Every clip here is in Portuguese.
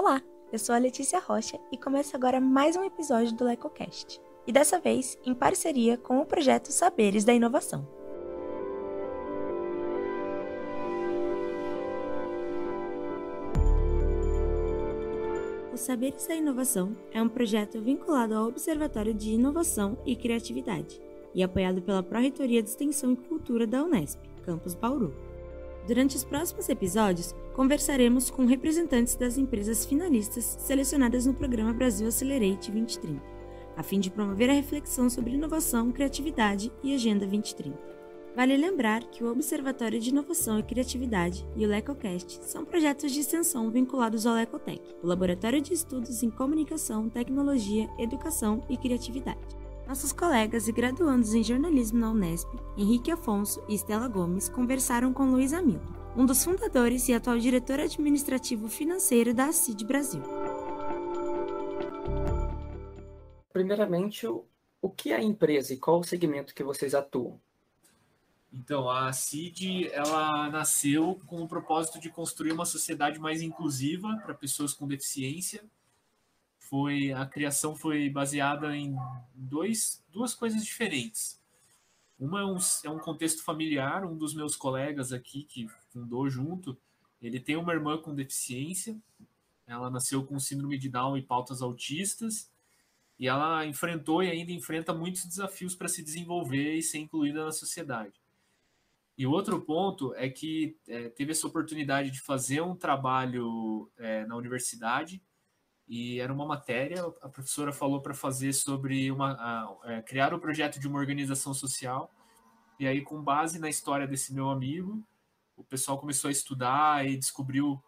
Olá, eu sou a Letícia Rocha e começa agora mais um episódio do LecoCast. E dessa vez em parceria com o projeto Saberes da Inovação. O Saberes da Inovação é um projeto vinculado ao Observatório de Inovação e Criatividade e apoiado pela Pró-Reitoria de Extensão e Cultura da Unesp, Campus Bauru. Durante os próximos episódios, conversaremos com representantes das empresas finalistas selecionadas no programa Brasil Accelerate 2030, a fim de promover a reflexão sobre inovação, criatividade e Agenda 2030. Vale lembrar que o Observatório de Inovação e Criatividade e o LecoCast são projetos de extensão vinculados ao Lecotec, o Laboratório de Estudos em Comunicação, Tecnologia, Educação e Criatividade. Nossos colegas e graduandos em jornalismo na Unesp, Henrique Afonso e Estela Gomes, conversaram com Luiz Hamilton, um dos fundadores e atual diretor administrativo financeiro da ACID Brasil. Primeiramente, o que é a empresa e qual o segmento que vocês atuam? Então, a ACID, ela nasceu com o propósito de construir uma sociedade mais inclusiva para pessoas com deficiência. A criação foi baseada em duas coisas diferentes. Uma é um contexto familiar. Um dos meus colegas aqui, que fundou junto, ele tem uma irmã com deficiência. Ela nasceu com síndrome de Down e pautas autistas, e ela enfrentou e ainda enfrenta muitos desafios para se desenvolver e ser incluída na sociedade. E o outro ponto é que teve essa oportunidade de fazer um trabalho na universidade, e era uma matéria, a professora falou para fazer sobre criar o projeto de uma organização social, e aí, com base na história desse meu amigo, o pessoal começou a estudar e descobriu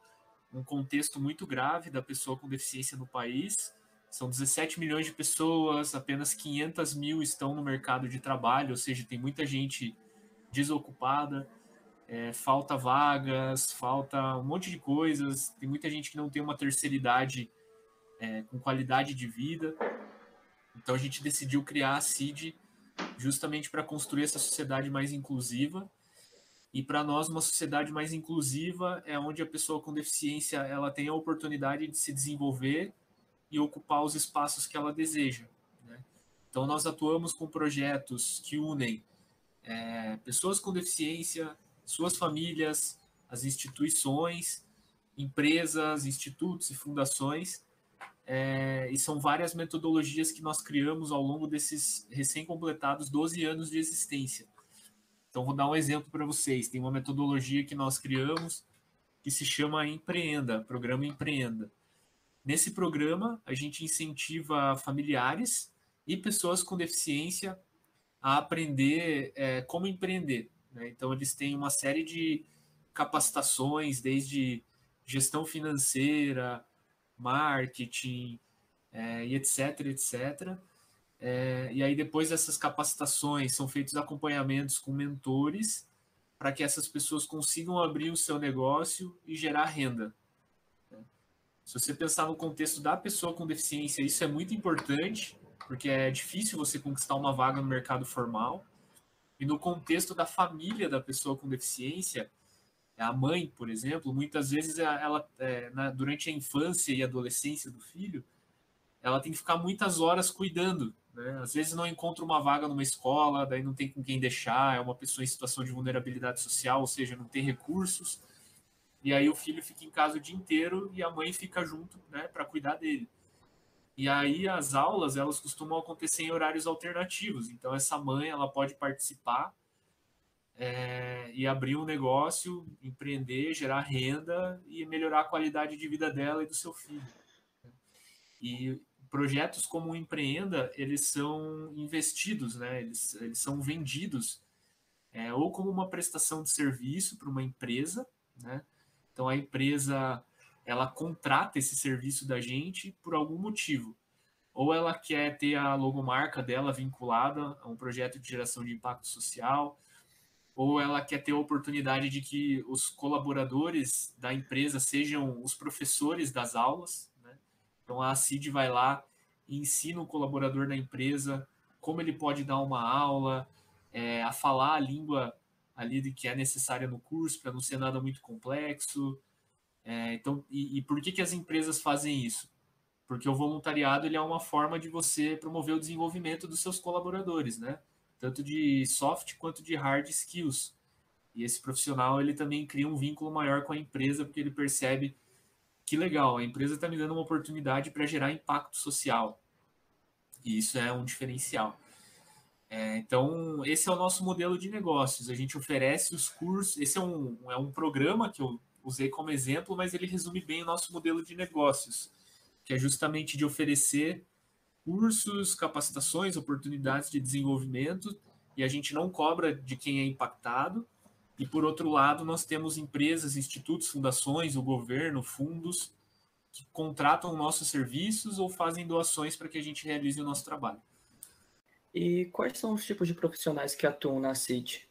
um contexto muito grave da pessoa com deficiência no país. São 17 milhões de pessoas, apenas 500 mil estão no mercado de trabalho, ou seja, tem muita gente desocupada, falta vagas, falta um monte de coisas, tem muita gente que não tem uma terceira idade com qualidade de vida. Então a gente decidiu criar a CID justamente para construir essa sociedade mais inclusiva. E para nós, uma sociedade mais inclusiva é onde a pessoa com deficiência ela tem a oportunidade de se desenvolver e ocupar os espaços que ela deseja, né? Então nós atuamos com projetos que unem pessoas com deficiência, suas famílias, as instituições, empresas, institutos e fundações. E são várias metodologias que nós criamos ao longo desses recém-completados 12 anos de existência. Então, vou dar um exemplo para vocês. Tem uma metodologia que nós criamos que se chama Empreenda, Programa Empreenda. Nesse programa, a gente incentiva familiares e pessoas com deficiência a aprender como empreender, né? Então, eles têm uma série de capacitações, desde gestão financeira, marketing, e etc, etc. E aí, depois dessas capacitações, são feitos acompanhamentos com mentores para que essas pessoas consigam abrir o seu negócio e gerar renda. Se você pensar no contexto da pessoa com deficiência, isso é muito importante, porque é difícil você conquistar uma vaga no mercado formal. E no contexto da família da pessoa com deficiência, a mãe, por exemplo, muitas vezes durante a infância e adolescência do filho, ela tem que ficar muitas horas cuidando, né? Às vezes não encontra uma vaga numa escola, daí não tem com quem deixar, é uma pessoa em situação de vulnerabilidade social, ou seja, não tem recursos, e aí o filho fica em casa o dia inteiro e a mãe fica junto, né, para cuidar dele. E aí as aulas, elas costumam acontecer em horários alternativos, então essa mãe, ela pode participar e abrir um negócio, empreender, gerar renda e melhorar a qualidade de vida dela e do seu filho. E projetos como o Empreenda, eles são investidos, né? Eles são vendidos ou como uma prestação de serviço para uma empresa, né? Então a empresa, ela contrata esse serviço da gente por algum motivo. Ou ela quer ter a logomarca dela vinculada a um projeto de geração de impacto social, ou ela quer ter a oportunidade de que os colaboradores da empresa sejam os professores das aulas, né? Então a CID vai lá e ensina o colaborador da empresa como ele pode dar uma aula, a falar a língua ali que é necessária no curso, para não ser nada muito complexo. Então, e por que as empresas fazem isso? Porque o voluntariado ele é uma forma de você promover o desenvolvimento dos seus colaboradores, né? Tanto de soft quanto de hard skills. E esse profissional ele também cria um vínculo maior com a empresa, porque ele percebe que legal, a empresa está me dando uma oportunidade para gerar impacto social. E isso é um diferencial. Então, esse é o nosso modelo de negócios. A gente oferece os cursos. Esse é um programa que eu usei como exemplo, mas ele resume bem o nosso modelo de negócios, que é justamente de oferecer cursos, capacitações, oportunidades de desenvolvimento, e a gente não cobra de quem é impactado. E, por outro lado, nós temos empresas, institutos, fundações, o governo, fundos, que contratam nossos serviços ou fazem doações para que a gente realize o nosso trabalho. E quais são os tipos de profissionais que atuam na CID?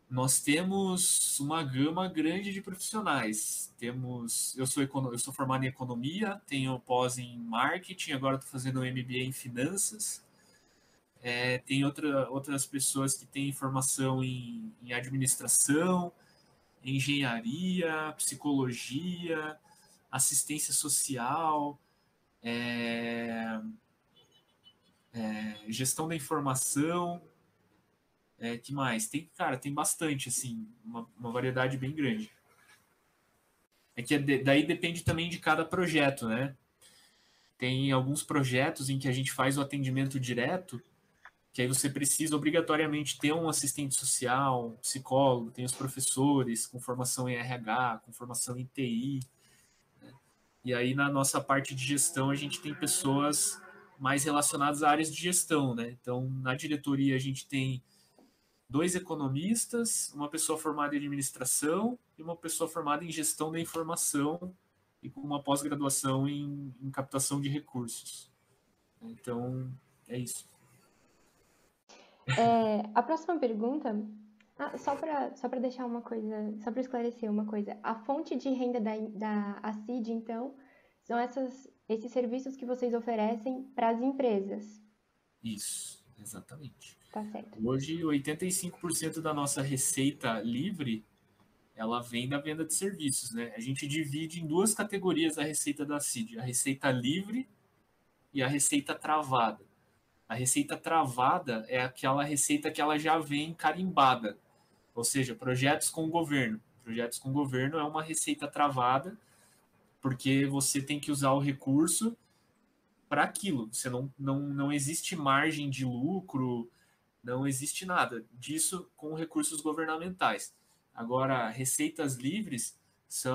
Nós temos uma gama grande de profissionais. Eu sou formado em economia, tenho pós em marketing, agora estou fazendo um MBA em finanças. Tem outras pessoas que têm formação em administração, engenharia, psicologia, assistência social, gestão da informação. Que mais? Tem bastante, assim, uma variedade bem grande. Daí depende também de cada projeto, né? Tem alguns projetos em que a gente faz o atendimento direto, que aí você precisa obrigatoriamente ter um assistente social, um psicólogo, tem os professores com formação em RH, com formação em TI. Né? E aí na nossa parte de gestão a gente tem pessoas mais relacionadas a áreas de gestão, né? Então na diretoria a gente tem 2 economistas, uma pessoa formada em administração e uma pessoa formada em gestão da informação e com uma pós-graduação em captação de recursos. Então, é isso. A próxima pergunta, só para deixar uma coisa, só para esclarecer uma coisa, a fonte de renda da ACID, então, são esses serviços que vocês oferecem para as empresas. Isso, exatamente. Tá certo. Hoje, 85% da nossa receita livre, ela vem da venda de serviços, né? A gente divide em 2 categorias a receita da CID, a receita livre e a receita travada. A receita travada é aquela receita que ela já vem carimbada, ou seja, projetos com o governo. Projetos com o governo é uma receita travada, porque você tem que usar o recurso para aquilo. Você não existe margem de lucro, não existe nada disso com recursos governamentais. Agora, receitas livres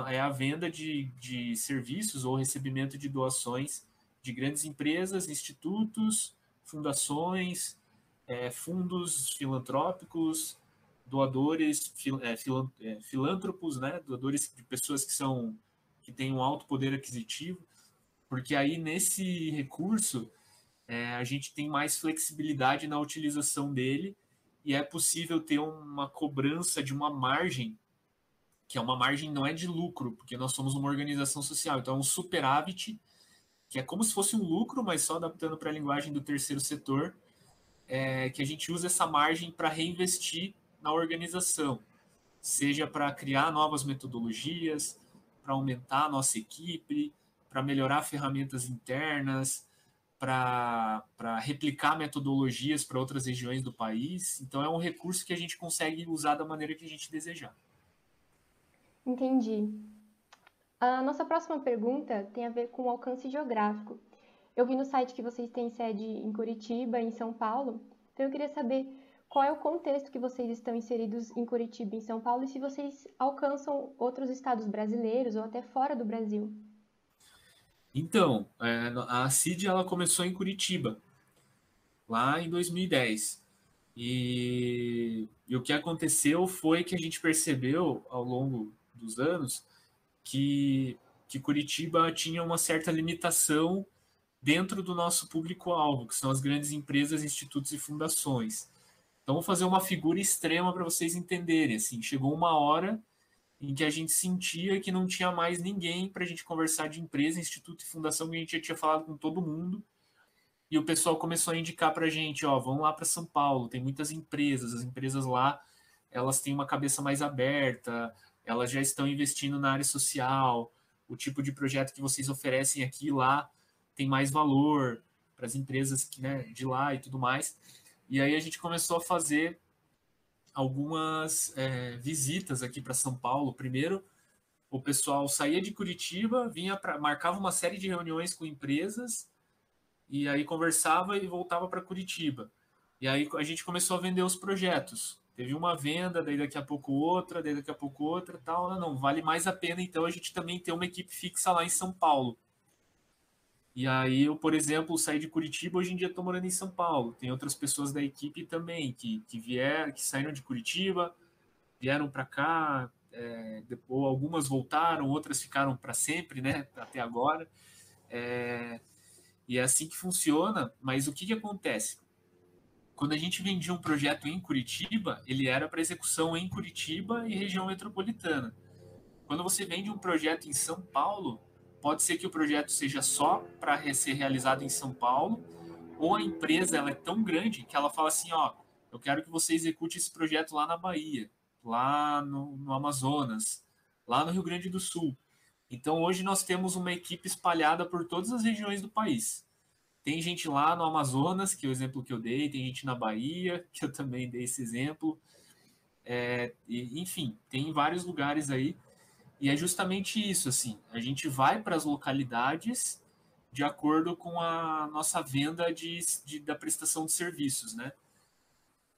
é a venda de serviços ou recebimento de doações de grandes empresas, institutos, fundações, fundos filantrópicos, doadores, filântropos, né? Doadores de pessoas que têm um alto poder aquisitivo, porque aí nesse recurso a gente tem mais flexibilidade na utilização dele e é possível ter uma cobrança de uma margem, que é uma margem não é de lucro, porque nós somos uma organização social, então é um superávit, que é como se fosse um lucro, mas só adaptando para a linguagem do terceiro setor, que a gente usa essa margem para reinvestir na organização, seja para criar novas metodologias, para aumentar a nossa equipe, para melhorar ferramentas internas, para replicar metodologias para outras regiões do país. Então, é um recurso que a gente consegue usar da maneira que a gente desejar. Entendi. A nossa próxima pergunta tem a ver com o alcance geográfico. Eu vi no site que vocês têm sede em Curitiba, em São Paulo, então eu queria saber qual é o contexto que vocês estão inseridos em Curitiba, em São Paulo, e se vocês alcançam outros estados brasileiros ou até fora do Brasil. Então, a CID ela começou em Curitiba, lá em 2010. E o que aconteceu foi que a gente percebeu ao longo dos anos que Curitiba tinha uma certa limitação dentro do nosso público-alvo, que são as grandes empresas, institutos e fundações. Então, vou fazer uma figura extrema para vocês entenderem. Assim, chegou uma hora em que a gente sentia que não tinha mais ninguém para a gente conversar de empresa, instituto e fundação, que a gente já tinha falado com todo mundo. E o pessoal começou a indicar para a gente, vamos lá para São Paulo, tem muitas empresas, as empresas lá, elas têm uma cabeça mais aberta, elas já estão investindo na área social, o tipo de projeto que vocês oferecem aqui e lá tem mais valor para as empresas que, né, de lá e tudo mais. E aí a gente começou a fazer algumas visitas aqui para São Paulo. Primeiro, o pessoal saía de Curitiba, marcava uma série de reuniões com empresas, e aí conversava e voltava para Curitiba. E aí a gente começou a vender os projetos. Teve uma venda, daí daqui a pouco outra, daí daqui a pouco outra, tal. Não, vale mais a pena então a gente também ter uma equipe fixa lá em São Paulo. E aí eu, por exemplo, saí de Curitiba, hoje em dia estou morando em São Paulo. Tem outras pessoas da equipe também que saíram de Curitiba, vieram para cá, ou algumas voltaram, outras ficaram para sempre, né, até agora. E é assim que funciona, mas o que acontece? Quando a gente vendia um projeto em Curitiba, ele era para execução em Curitiba e região metropolitana. Quando você vende um projeto em São Paulo, pode ser que o projeto seja só para ser realizado em São Paulo, ou a empresa ela é tão grande que ela fala assim, ó, eu quero que você execute esse projeto lá na Bahia, lá no Amazonas, lá no Rio Grande do Sul. Então hoje nós temos uma equipe espalhada por todas as regiões do país. Tem gente lá no Amazonas, que é o exemplo que eu dei, tem gente na Bahia, que eu também dei esse exemplo. Enfim, tem vários lugares aí. E é justamente isso, assim, a gente vai para as localidades de acordo com a nossa venda da prestação de serviços, né?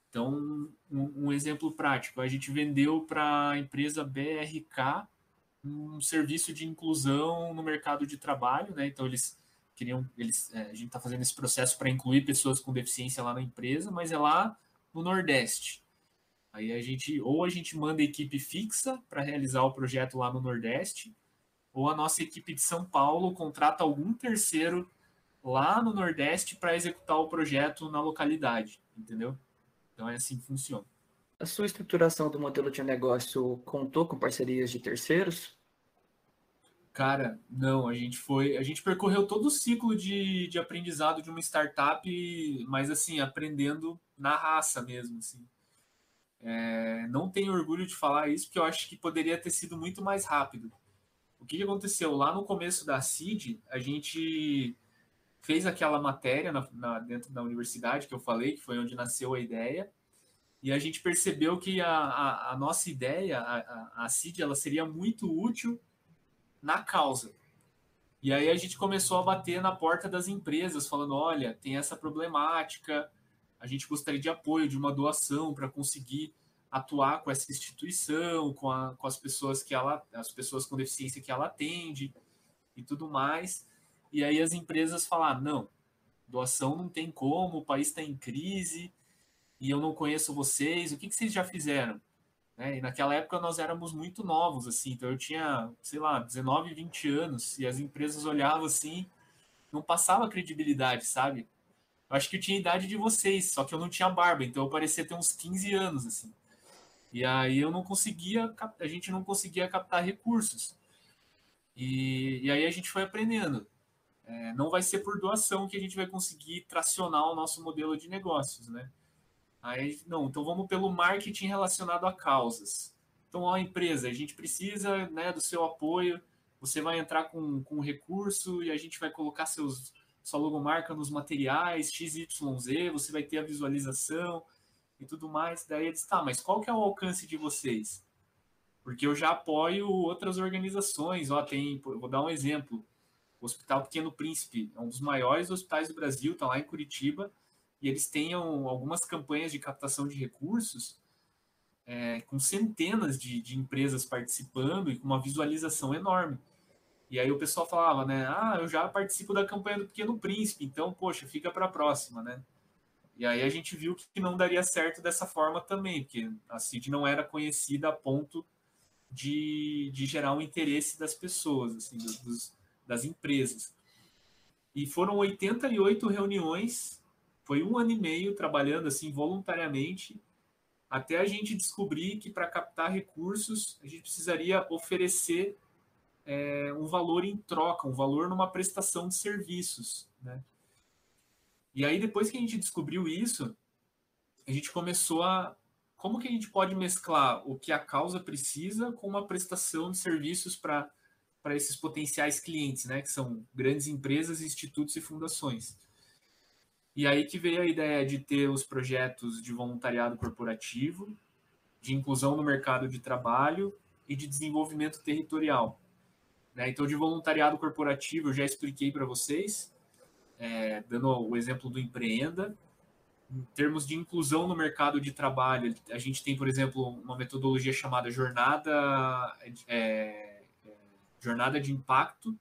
Então, um exemplo prático, a gente vendeu para a empresa BRK um serviço de inclusão no mercado de trabalho, né? Então, a gente está fazendo esse processo para incluir pessoas com deficiência lá na empresa, mas é lá no Nordeste. Aí a gente manda equipe fixa para realizar o projeto lá no Nordeste, ou a nossa equipe de São Paulo contrata algum terceiro lá no Nordeste para executar o projeto na localidade, entendeu? Então é assim que funciona. A sua estruturação do modelo de negócio contou com parcerias de terceiros? Cara, não, a gente percorreu todo o ciclo de aprendizado de uma startup, mas assim, aprendendo na raça mesmo, assim. Não tenho orgulho de falar isso, porque eu acho que poderia ter sido muito mais rápido. O que aconteceu? Lá no começo da CID, a gente fez aquela matéria dentro da universidade que eu falei, que foi onde nasceu a ideia, e a gente percebeu que a nossa ideia, a CID, ela seria muito útil na causa. E aí a gente começou a bater na porta das empresas, falando, olha, tem essa problemática, a gente gostaria de apoio, de uma doação para conseguir atuar com essa instituição, com as pessoas as pessoas com deficiência que ela atende e tudo mais. E aí as empresas falaram, não, doação não tem como, o país está em crise e eu não conheço vocês, o que vocês já fizeram? E naquela época nós éramos muito novos, assim, então eu tinha, sei lá, 19, 20 anos, e as empresas olhavam assim, não passava credibilidade, sabe? Eu acho que eu tinha a idade de vocês, só que eu não tinha barba, então eu parecia ter uns 15 anos, assim. E aí a gente não conseguia captar recursos. E aí a gente foi aprendendo. Não vai ser por doação que a gente vai conseguir tracionar o nosso modelo de negócios, né? Aí, não, então vamos pelo marketing relacionado a causas. Então, ó, empresa, a gente precisa, né, do seu apoio, você vai entrar com um recurso e a gente vai colocar sua logomarca nos materiais, XYZ, você vai ter a visualização e tudo mais. Daí eles, tá, mas qual que é o alcance de vocês? Porque eu já apoio outras organizações, ó, vou dar um exemplo, o Hospital Pequeno Príncipe, é um dos maiores hospitais do Brasil, tá lá em Curitiba, e eles têm algumas campanhas de captação de recursos com centenas de empresas participando e com uma visualização enorme. E aí o pessoal falava, né? Ah, eu já participo da campanha do Pequeno Príncipe, então, poxa, fica para a próxima, né? E aí a gente viu que não daria certo dessa forma também, porque a CID não era conhecida a ponto de gerar um interesse das pessoas, assim, das empresas. E foram 88 reuniões, foi 1 ano e meio trabalhando assim voluntariamente, até a gente descobrir que para captar recursos a gente precisaria oferecer um valor em troca, um valor numa prestação de serviços, né? E aí depois que a gente descobriu isso, a gente começou como que a gente pode mesclar o que a causa precisa com uma prestação de serviços para para esses potenciais clientes, né, que são grandes empresas, institutos e fundações. E aí que veio a ideia de ter os projetos de voluntariado corporativo, de inclusão no mercado de trabalho e de desenvolvimento territorial. Né? Então, de voluntariado corporativo, eu já expliquei para vocês, dando o exemplo do Empreenda. Em termos de inclusão no mercado de trabalho, a gente tem, por exemplo, uma metodologia chamada jornada de impacto,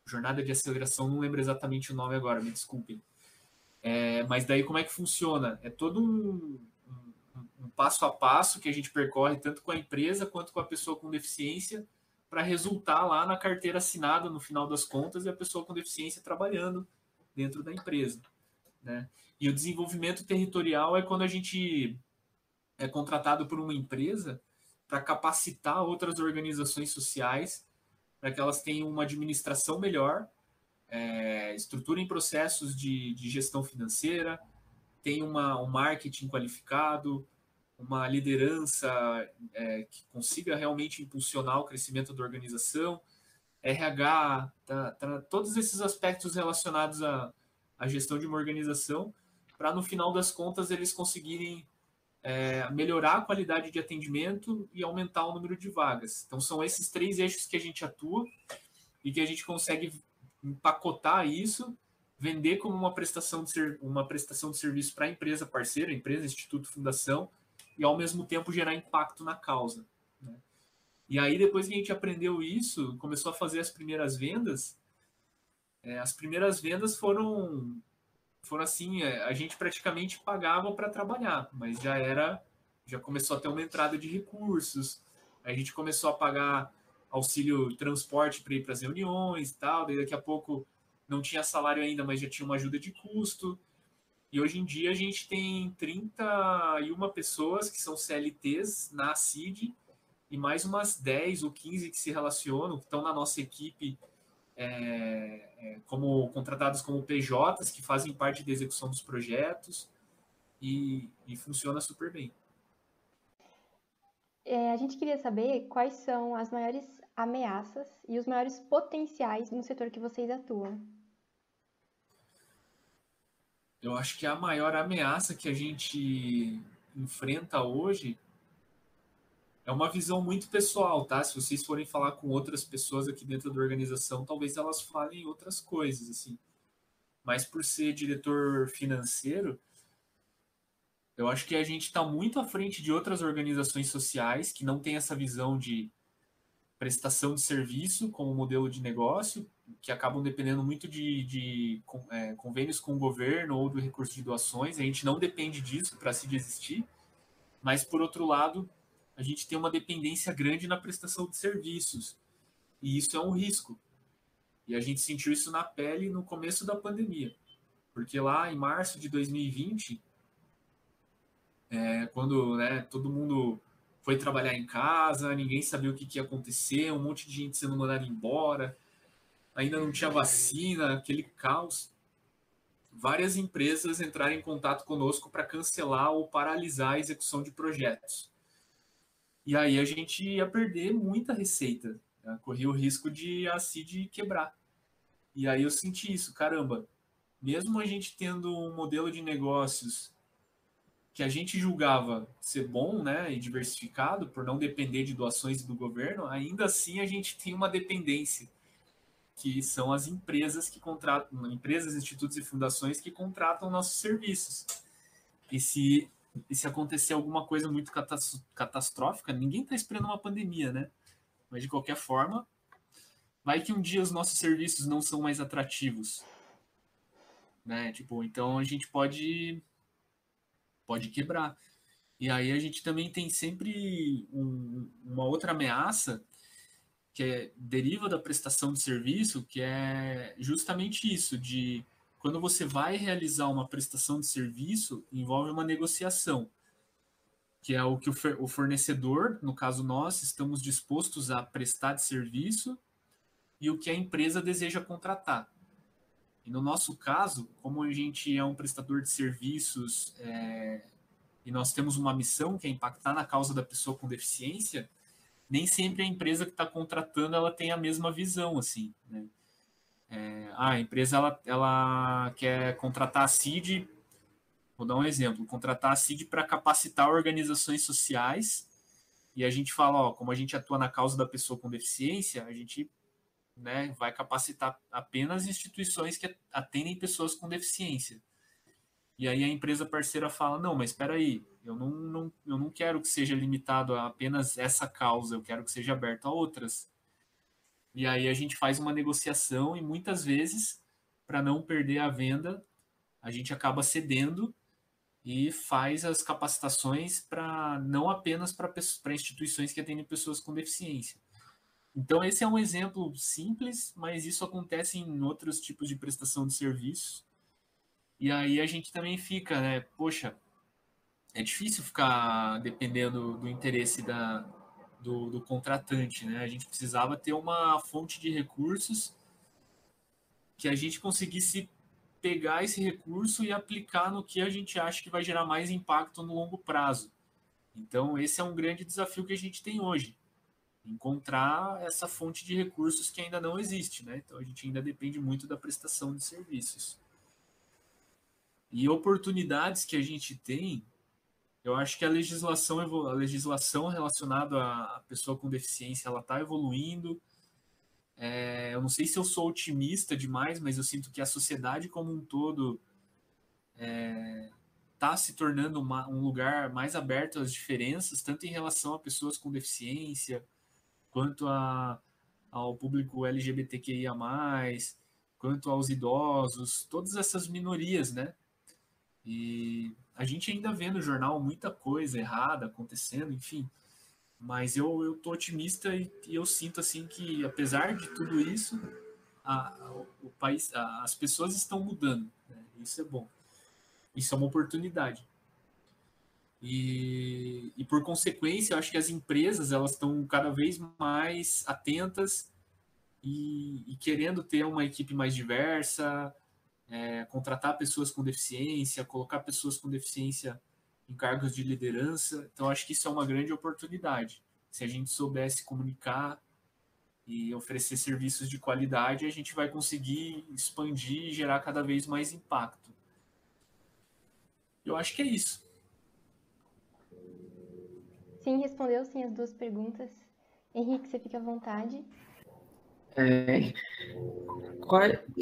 jornada de aceleração, não lembro exatamente o nome agora, me desculpem. Mas daí como é que funciona? É todo um passo a passo que a gente percorre tanto com a empresa quanto com a pessoa com deficiência para resultar lá na carteira assinada no final das contas e a pessoa com deficiência trabalhando dentro da empresa, né? E o desenvolvimento territorial é quando a gente é contratado por uma empresa para capacitar outras organizações sociais para que elas tenham uma administração melhor, estruturem processos de gestão financeira, tenham um marketing qualificado, uma liderança que consiga realmente impulsionar o crescimento da organização, RH, todos esses aspectos relacionados à gestão de uma organização, para no final das contas eles conseguirem melhorar a qualidade de atendimento e aumentar o número de vagas. Então são esses 3 eixos que a gente atua e que a gente consegue empacotar isso, vender como uma prestação de serviço para a empresa parceira, empresa, instituto, fundação, e ao mesmo tempo gerar impacto na causa. Né? E aí depois que a gente aprendeu isso, começou a fazer as primeiras vendas, foram assim, a gente praticamente pagava para trabalhar, mas já começou a ter uma entrada de recursos, a gente começou a pagar auxílio transporte para ir para as reuniões e tal, daí daqui a pouco não tinha salário ainda, mas já tinha uma ajuda de custo, e hoje em dia a gente tem 31 pessoas que são CLTs na CID, e mais umas 10 ou 15 que se relacionam, que estão na nossa equipe, como contratados como PJs, que fazem parte da execução dos projetos, e funciona super bem. A gente queria saber quais são as maiores ameaças e os maiores potenciais no setor que vocês atuam. Eu acho que a maior ameaça que a gente enfrenta hoje é uma visão muito pessoal, tá? Se vocês forem falar com outras pessoas aqui dentro da organização, talvez elas falem outras coisas, assim. Mas por ser diretor financeiro, eu acho que a gente está muito à frente de outras organizações sociais que não têm essa visão de prestação de serviço como modelo de negócio, que acabam dependendo muito de convênios com o governo ou do recurso de doações. A gente não depende disso para se existir, mas, por outro lado, a gente tem uma dependência grande na prestação de serviços, e isso é um risco. E a gente sentiu isso na pele no começo da pandemia, porque lá em março de 2020, quando todo mundo foi trabalhar em casa, ninguém sabia o que ia acontecer, um monte de gente sendo mandada embora, ainda não tinha vacina, aquele caos. Várias empresas entraram em contato conosco para cancelar ou paralisar a execução de projetos. E aí a gente ia perder muita receita, né? Corria o risco de a CID quebrar. E aí eu senti isso, caramba, mesmo a gente tendo um modelo de negócios que a gente julgava ser bom, né, e diversificado, por não depender de doações do governo, ainda assim a gente tem uma dependência, que são as empresas que contratam, empresas, institutos e fundações que contratam nossos serviços. E se acontecer alguma coisa muito catastrófica, ninguém está esperando uma pandemia, né? Mas de qualquer forma, vai que um dia os nossos serviços não são mais atrativos, né? Tipo, então a gente pode quebrar. E aí a gente também tem sempre uma outra ameaça que deriva da prestação de serviço, que é justamente isso, de quando você vai realizar uma prestação de serviço, envolve uma negociação, que é o que o fornecedor, no caso nós, estamos dispostos a prestar de serviço e o que a empresa deseja contratar. E no nosso caso, como a gente é um prestador de serviços e nós temos uma missão que é impactar na causa da pessoa com deficiência, nem sempre a empresa que está contratando ela tem a mesma visão, assim, né? A empresa ela quer contratar a CID, vou dar um exemplo, contratar a CID para capacitar organizações sociais, e a gente fala, ó, como a gente atua na causa da pessoa com deficiência, a gente, né, vai capacitar apenas instituições que atendem pessoas com deficiência. E aí a empresa parceira fala, não, mas espera aí, eu não quero que seja limitado a apenas essa causa, eu quero que seja aberto a outras. E aí a gente faz uma negociação e muitas vezes, para não perder a venda, a gente acaba cedendo e faz as capacitações para não apenas para instituições que atendem pessoas com deficiência. Então esse é um exemplo simples, mas isso acontece em outros tipos de prestação de serviços. E aí a gente também fica, né? Poxa, é difícil ficar dependendo do interesse do contratante, né? A gente precisava ter uma fonte de recursos que a gente conseguisse pegar esse recurso e aplicar no que a gente acha que vai gerar mais impacto no longo prazo. Então, esse é um grande desafio que a gente tem hoje, encontrar essa fonte de recursos que ainda não existe, né? Então, a gente ainda depende muito da prestação de serviços. E oportunidades que a gente tem, eu acho que a legislação relacionada à pessoa com deficiência, ela está evoluindo. Eu não sei se eu sou otimista demais, mas eu sinto que a sociedade como um todo está se tornando um lugar mais aberto às diferenças, tanto em relação a pessoas com deficiência, quanto ao público LGBTQIA+, quanto aos idosos, todas essas minorias, né? E a gente ainda vê no jornal muita coisa errada acontecendo, enfim. Mas eu tô otimista e eu sinto assim que, apesar de tudo isso, o país, as pessoas estão mudando, né? Isso é bom. Isso é uma oportunidade. E por consequência, eu acho que as empresas elas estão cada vez mais atentas e querendo ter uma equipe mais diversa, contratar pessoas com deficiência, colocar pessoas com deficiência em cargos de liderança. Então, acho que isso é uma grande oportunidade. Se a gente soubesse comunicar e oferecer serviços de qualidade, a gente vai conseguir expandir e gerar cada vez mais impacto. Eu acho que é isso. Sim, respondeu sim as duas perguntas. Henrique, você fica à vontade.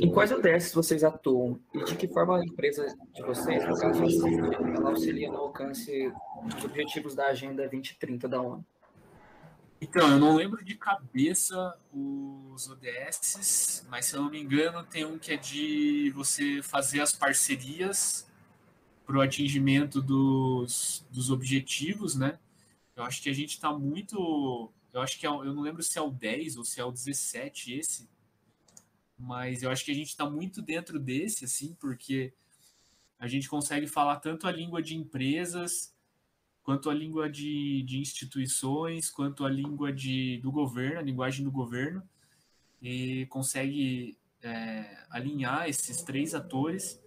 Em quais ODS vocês atuam e de que forma a empresa de vocês, no caso a CID, ela auxilia no alcance dos objetivos da Agenda 2030 da ONU? Então, eu não lembro de cabeça os ODS, mas se eu não me engano, tem um que é de você fazer as parcerias para o atingimento dos objetivos, né? Eu acho que a gente está muito. Eu acho que eu não lembro se é o 10 ou se é o 17 esse, mas eu acho que a gente está muito dentro desse, assim, porque a gente consegue falar tanto a língua de empresas, quanto a língua de instituições, quanto a língua do governo, a linguagem do governo, e consegue alinhar esses três atores,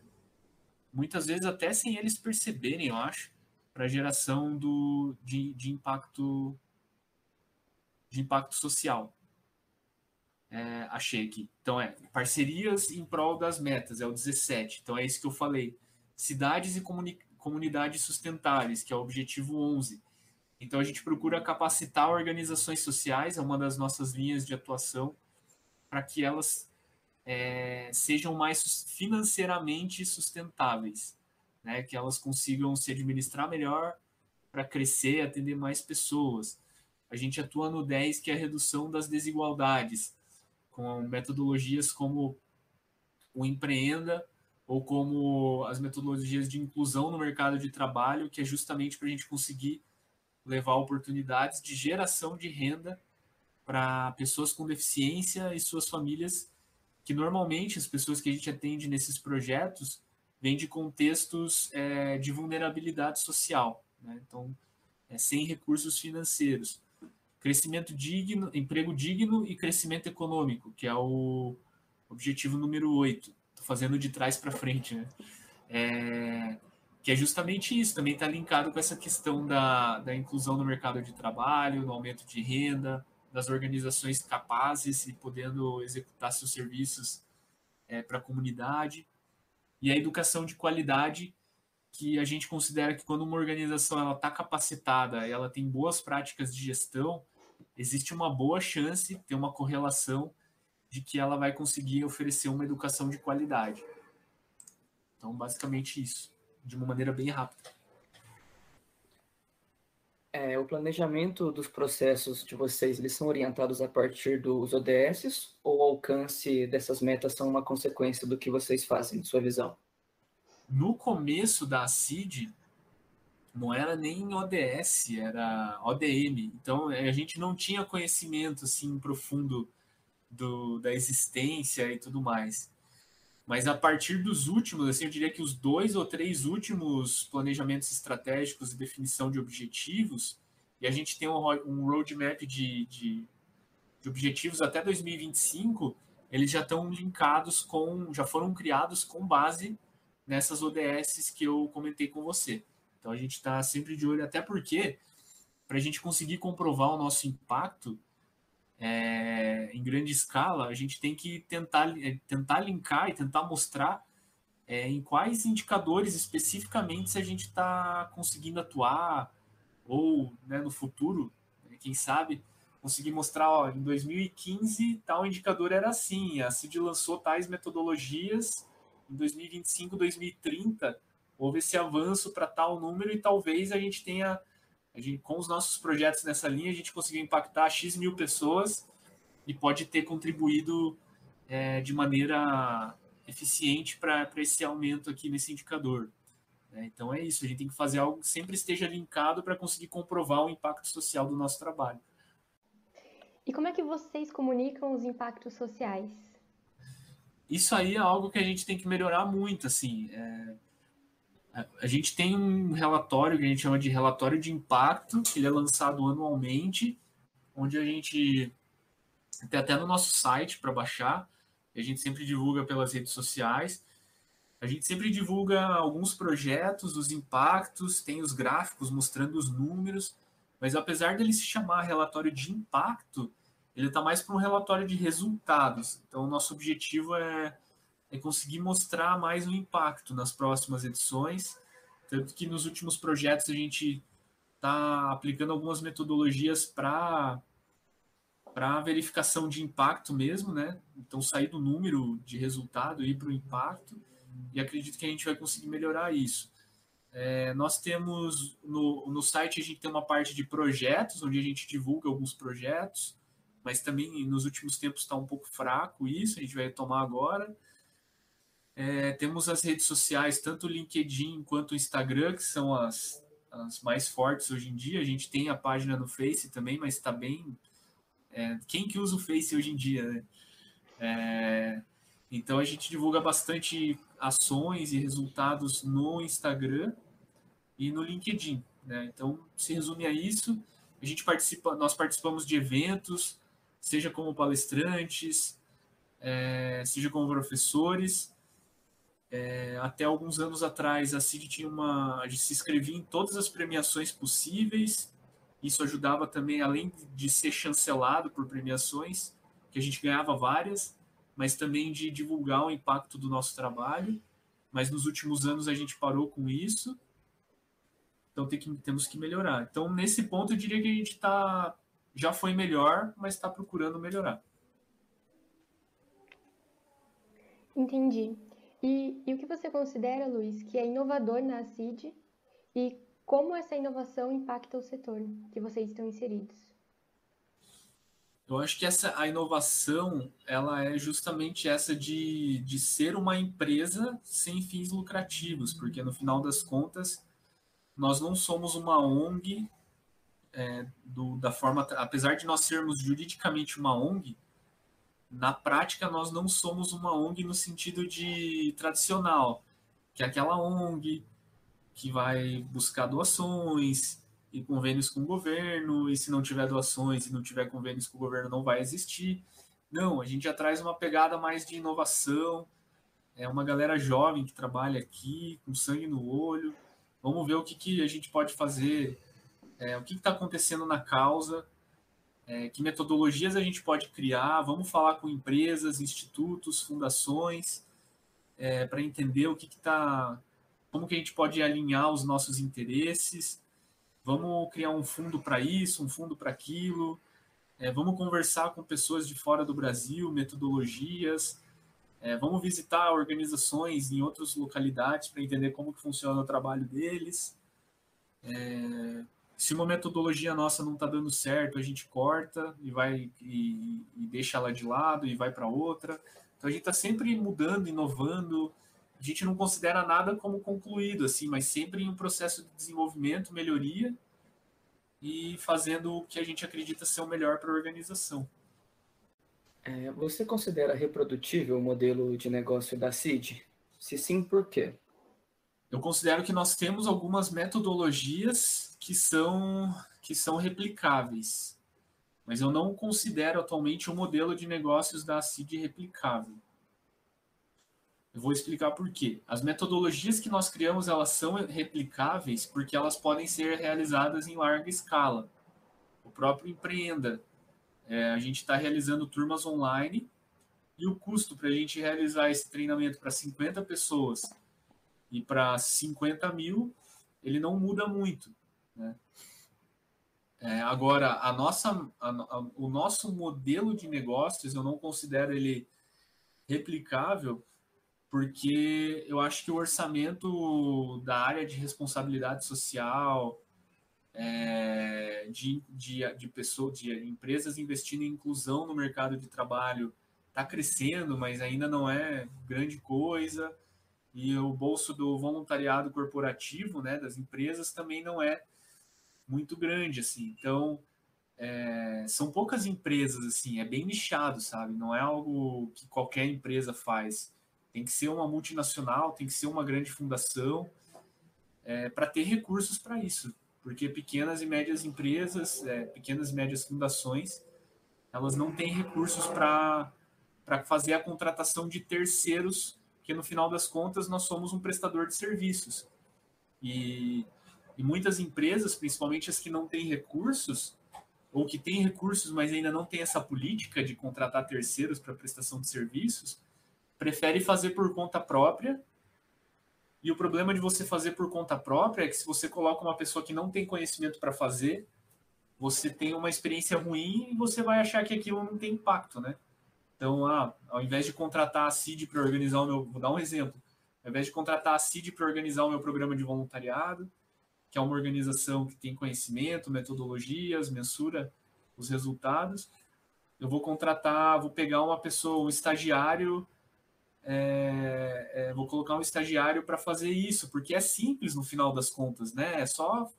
muitas vezes até sem eles perceberem, eu acho, para a geração de impacto social. Achei aqui. Então, parcerias em prol das metas, é o 17. Então, é isso que eu falei. Cidades e comunidades sustentáveis, que é o objetivo 11. Então, a gente procura capacitar organizações sociais, é uma das nossas linhas de atuação, para que elas sejam mais financeiramente sustentáveis, né? Que elas consigam se administrar melhor para crescer e atender mais pessoas. A gente atua no 10, que é a redução das desigualdades, com metodologias como o Empreenda ou como as metodologias de inclusão no mercado de trabalho, que é justamente para a gente conseguir levar oportunidades de geração de renda para pessoas com deficiência e suas famílias, que normalmente as pessoas que a gente atende nesses projetos vêm de contextos de vulnerabilidade social, né? Então, sem recursos financeiros. Crescimento digno, emprego digno e crescimento econômico, que é o objetivo número 8. Estou fazendo de trás para frente, né? que é justamente isso, também está linkado com essa questão da inclusão no mercado de trabalho, no aumento de renda, das organizações capazes e podendo executar seus serviços para a comunidade, e a educação de qualidade, que a gente considera que quando uma organização está capacitada, ela tem boas práticas de gestão, existe uma boa chance, tem uma correlação de que ela vai conseguir oferecer uma educação de qualidade. Então, basicamente isso, de uma maneira bem rápida. O planejamento dos processos de vocês, eles são orientados a partir dos ODS ou o alcance dessas metas são uma consequência do que vocês fazem, sua visão? No começo da CID, não era nem ODS, era ODM. Então, a gente não tinha conhecimento assim profundo da existência e tudo mais. Mas a partir dos últimos, assim, eu diria que os 2 ou 3 últimos planejamentos estratégicos e definição de objetivos, e a gente tem um roadmap de objetivos até 2025, eles já estão linkados já foram criados com base nessas ODS que eu comentei com você. Então a gente está sempre de olho, até porque, para a gente conseguir comprovar o nosso impacto, em grande escala, a gente tem que tentar linkar e tentar mostrar em quais indicadores especificamente se a gente está conseguindo atuar ou, né, no futuro, quem sabe, conseguir mostrar, ó, em 2015 tal indicador era assim, a CID lançou tais metodologias, em 2025, 2030 houve esse avanço para tal número e talvez a gente tenha com os nossos projetos nessa linha, a gente conseguiu impactar X mil pessoas e pode ter contribuído de maneira eficiente para esse aumento aqui nesse indicador. Então é isso, a gente tem que fazer algo que sempre esteja linkado para conseguir comprovar o impacto social do nosso trabalho. E como é que vocês comunicam os impactos sociais? Isso aí é algo que a gente tem que melhorar muito, assim. A gente tem um relatório que a gente chama de relatório de impacto, que ele é lançado anualmente, onde a gente tem até no nosso site para baixar, a gente sempre divulga pelas redes sociais, a gente sempre divulga alguns projetos, os impactos, tem os gráficos mostrando os números, mas apesar dele se chamar relatório de impacto, ele está mais para um relatório de resultados. Então, o nosso objetivo é conseguir mostrar mais o impacto nas próximas edições, tanto que nos últimos projetos a gente está aplicando algumas metodologias para verificação de impacto mesmo, né? Então, sair do número de resultado e ir para o impacto, e acredito que a gente vai conseguir melhorar isso. Nós temos, no site, a gente tem uma parte de projetos, onde a gente divulga alguns projetos, mas também nos últimos tempos está um pouco fraco isso, a gente vai retomar agora. Temos as redes sociais, tanto o LinkedIn quanto o Instagram, que são as mais fortes hoje em dia. A gente tem a página no Face também, mas está bem... quem que usa o Face hoje em dia, né? Então a gente divulga bastante ações e resultados no Instagram e no LinkedIn, né? Então se resume a isso. Nós participamos de eventos, seja como palestrantes, seja como professores. Até alguns anos atrás, a CID a gente se inscrevia em todas as premiações possíveis. Isso ajudava também, além de ser chancelado por premiações, que a gente ganhava várias, mas também de divulgar o impacto do nosso trabalho. Mas nos últimos anos a gente parou com isso. Então temos que melhorar. Então, nesse ponto, eu diria que a gente já foi melhor, mas está procurando melhorar. Entendi. E o que você considera, Luiz, que é inovador na CID e como essa inovação impacta o setor que vocês estão inseridos? Eu acho que a inovação, ela é justamente essa de ser uma empresa sem fins lucrativos, porque no final das contas, nós não somos uma ONG, apesar de nós sermos juridicamente uma ONG, na prática nós não somos uma ONG no sentido de tradicional, que é aquela ONG que vai buscar doações e convênios com o governo, e se não tiver doações e não tiver convênios com o governo não vai existir. Não, a gente já traz uma pegada mais de inovação, uma galera jovem que trabalha aqui, com sangue no olho, Vamos ver o que a gente pode fazer, o que está acontecendo na causa, que metodologias a gente pode criar, vamos falar com empresas, institutos, fundações, para entender como que a gente pode alinhar os nossos interesses, vamos criar um fundo para isso, um fundo para aquilo, vamos conversar com pessoas de fora do Brasil, metodologias, vamos visitar organizações em outras localidades para entender como que funciona o trabalho deles. Se uma metodologia nossa não está dando certo, a gente corta e deixa ela de lado e vai para outra. Então a gente está sempre mudando, inovando. A gente não considera nada como concluído, assim, mas sempre em um processo de desenvolvimento, melhoria e fazendo o que a gente acredita ser o melhor para a organização. Você considera reprodutível o modelo de negócio da CID? Se sim, por quê? Eu considero que nós temos algumas metodologias que são replicáveis, mas eu não considero atualmente o modelo de negócios da CID replicável. Eu vou explicar por quê. As metodologias que nós criamos, elas são replicáveis porque elas podem ser realizadas em larga escala. O próprio Empreenda. A gente está realizando turmas online e o custo para a gente realizar esse treinamento para 50 pessoas e para 50 mil, ele não muda muito, né? Agora, o nosso modelo de negócios, eu não considero ele replicável, porque eu acho que o orçamento da área de responsabilidade social, de empresas investindo em inclusão no mercado de trabalho, está crescendo, mas ainda não é grande coisa. E o bolso do voluntariado corporativo, né, das empresas também não é muito grande, assim. Então, são poucas empresas, assim, é bem nichado, sabe? Não é algo que qualquer empresa faz. Tem que ser uma multinacional, tem que ser uma grande fundação, para ter recursos para isso. Porque pequenas e médias empresas, pequenas e médias fundações, elas não têm recursos para fazer a contratação de terceiros, porque no final das contas nós somos um prestador de serviços. E muitas empresas, principalmente as que não têm recursos, ou que têm recursos, mas ainda não têm essa política de contratar terceiros para prestação de serviços, preferem fazer por conta própria. E o problema de você fazer por conta própria é que se você coloca uma pessoa que não tem conhecimento para fazer, você tem uma experiência ruim e você vai achar que aquilo não tem impacto, né? Então, ao invés de contratar a CID para organizar vou dar um exemplo. Ao invés de contratar a CID para organizar o meu programa de voluntariado, que é uma organização que tem conhecimento, metodologias, mensura os resultados, eu vou pegar uma pessoa, um estagiário, vou colocar um estagiário para fazer isso, porque é simples no final das contas, né? É só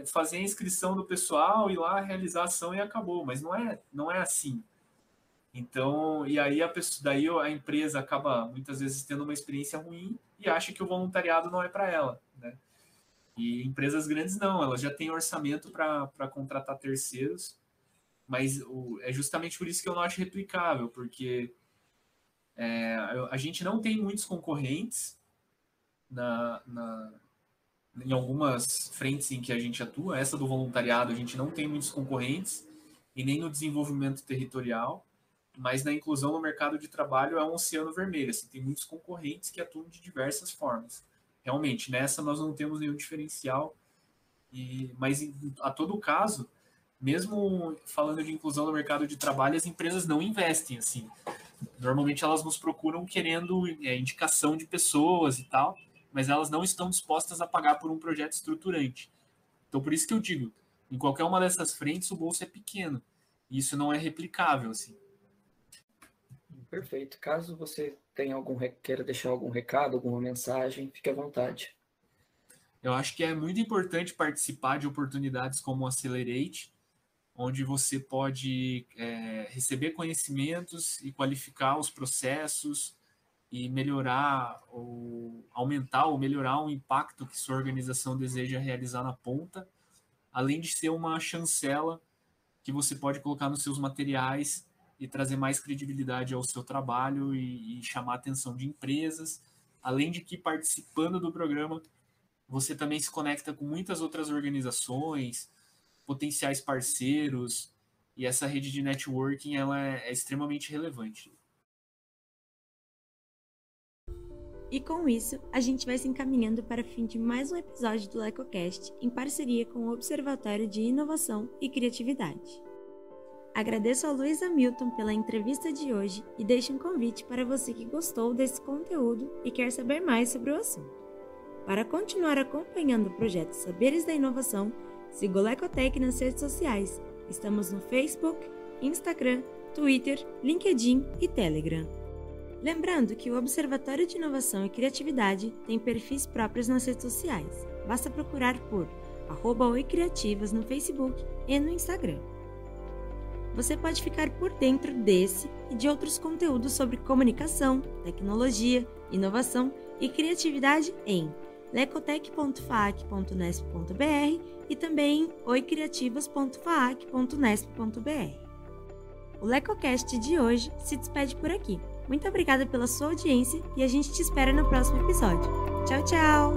fazer a inscrição do pessoal, ir lá, realizar a ação e acabou, mas não é assim. Então, e aí daí a empresa acaba muitas vezes tendo uma experiência ruim e acha que o voluntariado não é para ela, né? E empresas grandes não, elas já têm orçamento para contratar terceiros, mas é justamente por isso que eu não acho replicável, porque a gente não tem muitos concorrentes em algumas frentes em que a gente atua. Essa do voluntariado, a gente não tem muitos concorrentes e nem no desenvolvimento territorial. Mas na inclusão no mercado de trabalho é um oceano vermelho, assim, tem muitos concorrentes que atuam de diversas formas. Realmente, nessa nós não temos nenhum diferencial, mas a todo caso, mesmo falando de inclusão no mercado de trabalho, as empresas não investem, assim. Normalmente elas nos procuram querendo indicação de pessoas e tal, mas elas não estão dispostas a pagar por um projeto estruturante. Então, por isso que eu digo, em qualquer uma dessas frentes, o bolso é pequeno, e isso não é replicável, assim. Perfeito. Caso você queira deixar algum recado, alguma mensagem, fique à vontade. Eu acho que é muito importante participar de oportunidades como o Accelerate, onde você pode receber conhecimentos e qualificar os processos e melhorar aumentar ou melhorar o impacto que sua organização deseja realizar na ponta, além de ser uma chancela que você pode colocar nos seus materiais e trazer mais credibilidade ao seu trabalho e chamar a atenção de empresas, além de que participando do programa você também se conecta com muitas outras organizações, potenciais parceiros, e essa rede de networking ela é extremamente relevante. E com isso, a gente vai se encaminhando para o fim de mais um episódio do LecoCast em parceria com o Observatório de Inovação e Criatividade. Agradeço ao Luiz Hamilton pela entrevista de hoje e deixo um convite para você que gostou desse conteúdo e quer saber mais sobre o assunto. Para continuar acompanhando o projeto Saberes da Inovação, siga o Lecotec nas redes sociais. Estamos no Facebook, Instagram, Twitter, LinkedIn e Telegram. Lembrando que o Observatório de Inovação e Criatividade tem perfis próprios nas redes sociais. Basta procurar por @oicriativas no Facebook e no Instagram. Você pode ficar por dentro desse e de outros conteúdos sobre comunicação, tecnologia, inovação e criatividade em lecotec.faac.nesp.br e também em oicriativas.faac.nesp.br. O LecoCast de hoje se despede por aqui. Muito obrigada pela sua audiência e a gente te espera no próximo episódio. Tchau, tchau!